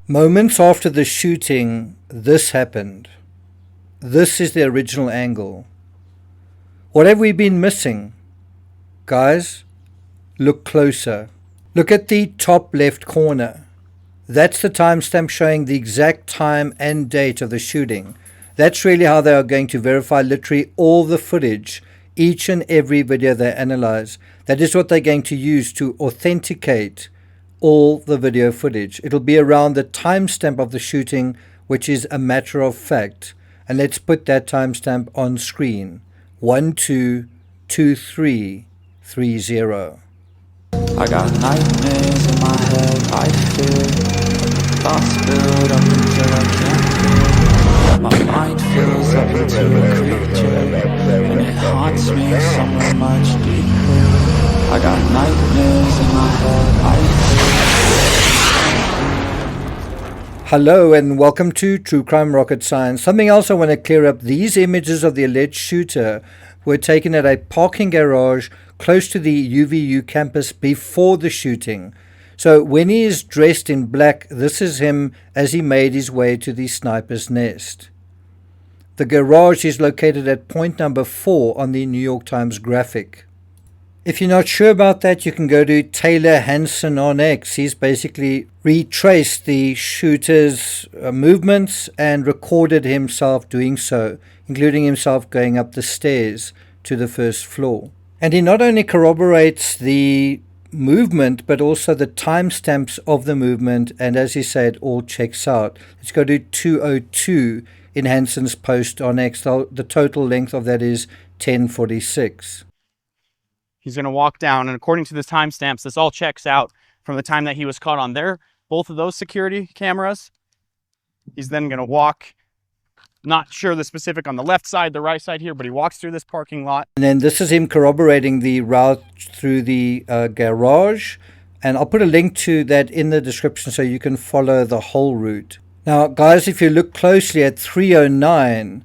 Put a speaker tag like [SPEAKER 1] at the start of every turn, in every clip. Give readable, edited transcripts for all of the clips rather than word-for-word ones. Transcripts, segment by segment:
[SPEAKER 1] Moments after the shooting, this happened. This is the original angle. What have we been missing? Guys, look closer. Look at the top left corner. That's the timestamp showing the exact time and date of the shooting. That's really how they are going to verify literally all the footage, each and every video they analyze. That is what they're going to use to authenticate all the video footage. It'll be around the timestamp of the shooting, which is a matter of fact. And let's put that timestamp on screen. 122330.
[SPEAKER 2] I got nightmares in my head, I fear thoughts build up until I can't feel. My mind fills up into a creature, and it haunts me somewhere much deeper. I got nightmares in my head, I fear.
[SPEAKER 1] Hello and welcome to True Crime Rocket Science. Something else I want to clear up. These images of the alleged shooter were taken at a parking garage close to the UVU campus before the shooting. So when he is dressed in black, this is him as he made his way to the sniper's nest. The garage is located at point number 4 on the New York Times graphic. If you're not sure about that, you can go to Taylor Hanson on X. He's basically retraced the shooter's movements and recorded himself doing so, including himself going up the stairs to the first floor. And he not only corroborates the movement, but also the timestamps of the movement. And as he said, all checks out. Let's go to 202 in Hanson's post on X. The total length of that is 1046.
[SPEAKER 3] He's going to walk down, and according to the timestamps, this all checks out from the time that he was caught on both of those security cameras. He's then going to walk, not sure the specific on the left side, the right side here, but he walks through this parking lot.
[SPEAKER 1] And then this is him corroborating the route through the garage. And I'll put a link to that in the description so you can follow the whole route. Now, guys, if you look closely at 309,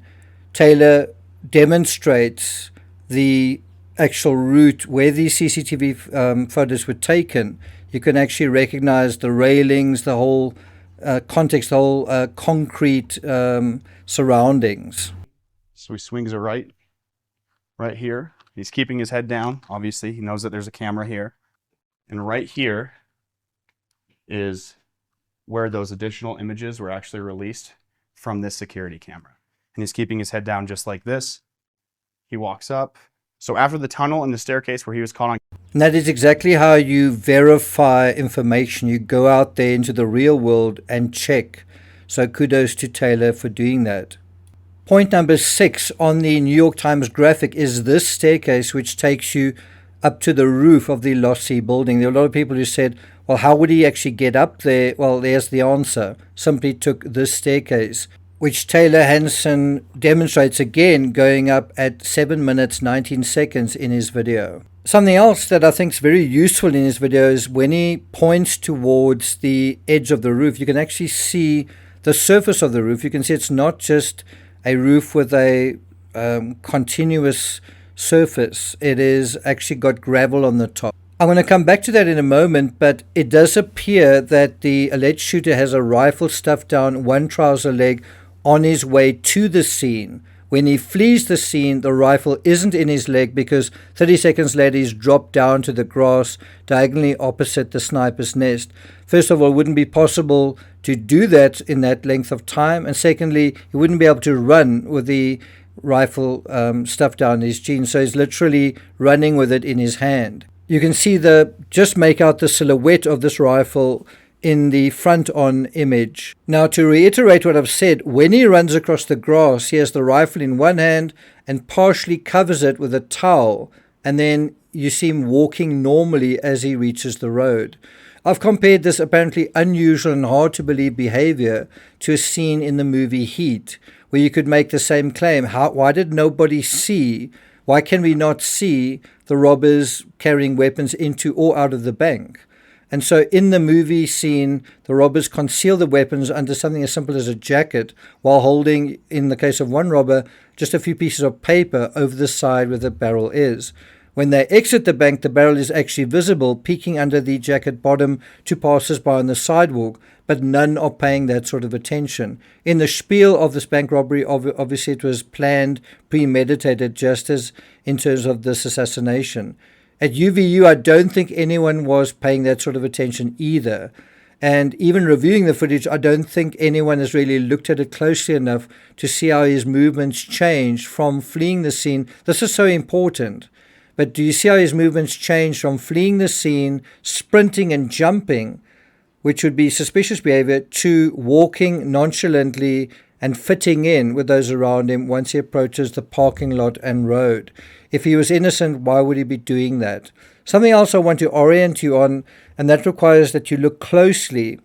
[SPEAKER 1] Taylor demonstrates the actual route where these CCTV photos were taken. You can actually recognize the railings, the whole context, the whole concrete surroundings.
[SPEAKER 3] So he swings a right here. He's keeping his head down. Obviously, he knows that there's a camera here. And right here is where those additional images were actually released from this security camera. And he's keeping his head down just like this. He walks up. So after the tunnel and the staircase where he was caught on...
[SPEAKER 1] And that is exactly how you verify information. You go out there into the real world and check. So kudos to Taylor for doing that. Point number 6 on the New York Times graphic is this staircase, which takes you up to the roof of the Lossy building. There are a lot of people who said, well, how would he actually get up there? Well, there's the answer. Simply took this staircase, which Taylor Hanson demonstrates again going up at 7 minutes 19 seconds in his video. Something else that I think is very useful in his video is when he points towards the edge of the roof, you can actually see the surface of the roof. You can see it's not just a roof with a continuous surface. It is actually got gravel on the top. I'm going to come back to that in a moment, but it does appear that the alleged shooter has a rifle stuffed down one trouser leg on his way to the scene. When he flees the scene, the rifle isn't in his leg because 30 seconds later he's dropped down to the grass diagonally opposite the sniper's nest. First of all, it wouldn't be possible to do that in that length of time. And secondly, he wouldn't be able to run with the rifle stuffed down his jeans. So he's literally running with it in his hand. You can see just make out the silhouette of this rifle in the front-on image. Now, to reiterate what I've said, when he runs across the grass, he has the rifle in one hand and partially covers it with a towel, and then you see him walking normally as he reaches the road. I've compared this apparently unusual and hard-to-believe behavior to a scene in the movie Heat, where you could make the same claim. Why did nobody see? Why can we not see the robbers carrying weapons into or out of the bank? And so in the movie scene, the robbers conceal the weapons under something as simple as a jacket while holding, in the case of one robber, just a few pieces of paper over the side where the barrel is. When they exit the bank, the barrel is actually visible, peeking under the jacket bottom to passers-by on the sidewalk, but none are paying that sort of attention. In the spiel of this bank robbery, obviously it was planned, premeditated, just as in terms of this assassination. At UVU, I don't think anyone was paying that sort of attention either. And even reviewing the footage, I don't think anyone has really looked at it closely enough to see how his movements changed from fleeing the scene. This is so important. But do you see how his movements changed from fleeing the scene, sprinting and jumping, which would be suspicious behavior, to walking nonchalantly and fitting in with those around him once he approaches the parking lot and road? If he was innocent, why would he be doing that? Something else I want to orient you on, and that requires that you look closely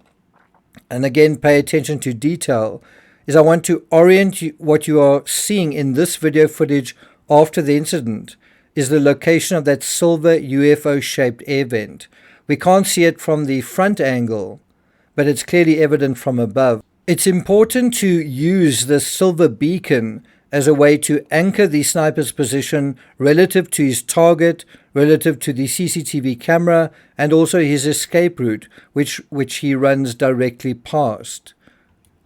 [SPEAKER 1] and again pay attention to detail, is I want to orient you. What you are seeing in this video footage after the incident is the location of that silver UFO-shaped air vent. We can't see it from the front angle, but it's clearly evident from above. It's important to use the silver beacon as a way to anchor the sniper's position relative to his target, relative to the CCTV camera, and also his escape route, which he runs directly past.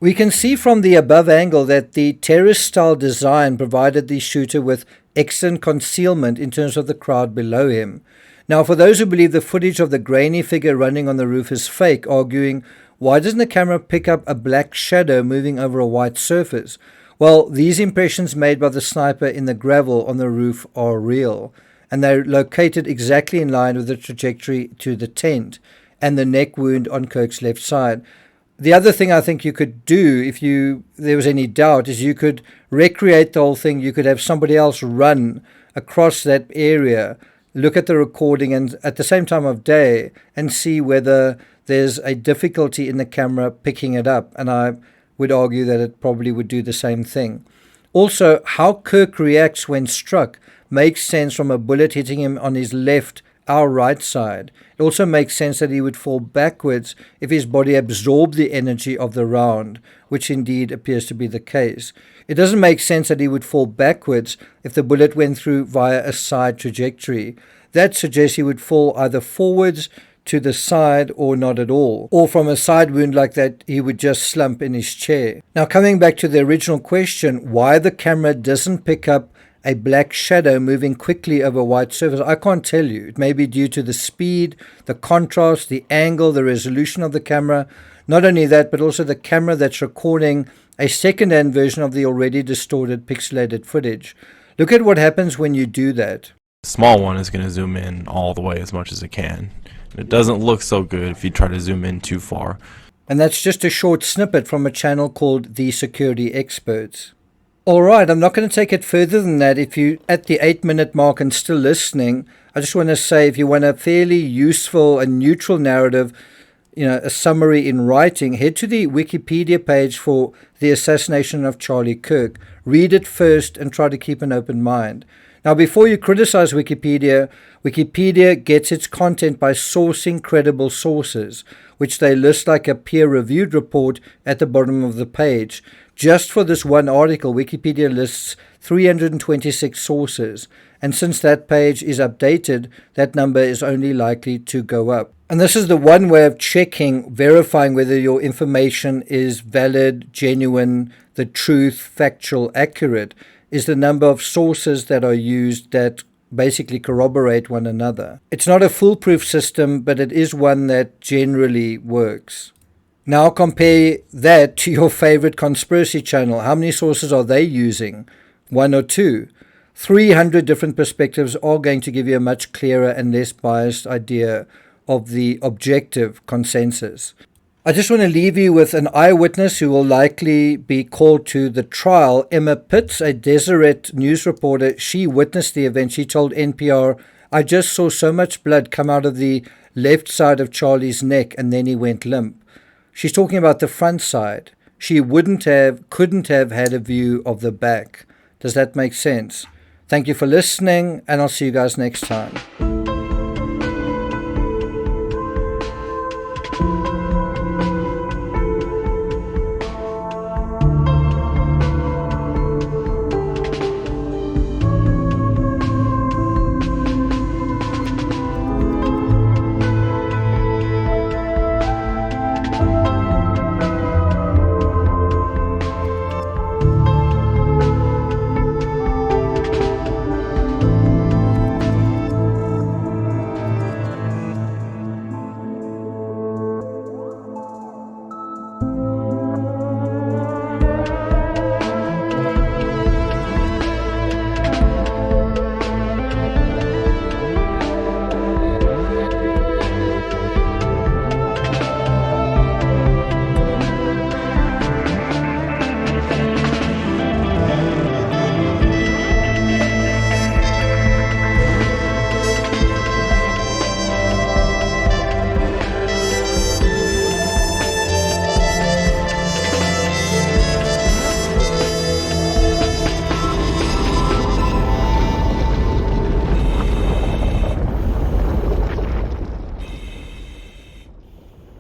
[SPEAKER 1] We can see from the above angle that the terrorist-style design provided the shooter with excellent concealment in terms of the crowd below him. Now, for those who believe the footage of the grainy figure running on the roof is fake, arguing, why doesn't the camera pick up a black shadow moving over a white surface? Well, these impressions made by the sniper in the gravel on the roof are real, and they're located exactly in line with the trajectory to the tent and the neck wound on Kirk's left side. The other thing I think you could do, if there was any doubt, is you could recreate the whole thing. You could have somebody else run across that area, look at the recording and at the same time of day, and see whether there's a difficulty in the camera picking it up. And I would argue that it probably would do the same thing. Also, how Kirk reacts when struck makes sense from a bullet hitting him on his left, our right side. It also makes sense that he would fall backwards if his body absorbed the energy of the round, which indeed appears to be the case. It doesn't make sense that he would fall backwards if the bullet went through via a side trajectory. That suggests he would fall either forwards, to the side, or not at all. Or from a side wound like that, he would just slump in his chair. Now, coming back to the original question, why the camera doesn't pick up a black shadow moving quickly over a white surface, I can't tell you. It may be due to the speed, the contrast, the angle, the resolution of the camera. Not only that, but also the camera that's recording a second-hand version of the already distorted pixelated footage. Look at what happens when you do that.
[SPEAKER 4] The small one is going to zoom in all the way as much as it can. It doesn't look so good if you try to zoom in too far.
[SPEAKER 1] And that's just a short snippet from a channel called The Security Experts. All right, I'm not going to take it further than that. If you're at the 8-minute mark and still listening, I just want to say, if you want a fairly useful and neutral narrative, a summary in writing, head to the Wikipedia page for the assassination of Charlie Kirk. Read it first and try to keep an open mind. Now, before you criticize Wikipedia, Wikipedia gets its content by sourcing credible sources, which they list like a peer-reviewed report at the bottom of the page. Just for this one article, Wikipedia lists 326 sources, and since that page is updated, that number is only likely to go up. And this is the one way of checking, verifying whether your information is valid, genuine, the truth, factual, accurate, is the number of sources that are used that basically corroborate one another. It's not a foolproof system, but it is one that generally works. Now compare that to your favorite conspiracy channel. How many sources are they using? 1 or 2? 300 different perspectives are going to give you a much clearer and less biased idea of the objective consensus. I just want to leave you with an eyewitness who will likely be called to the trial. Emma Pitts, a Deseret news reporter, she witnessed the event. She told NPR, "I just saw so much blood come out of the left side of Charlie's neck and then he went limp." She's talking about the front side. She couldn't have had a view of the back. Does that make sense? Thank you for listening, and I'll see you guys next time.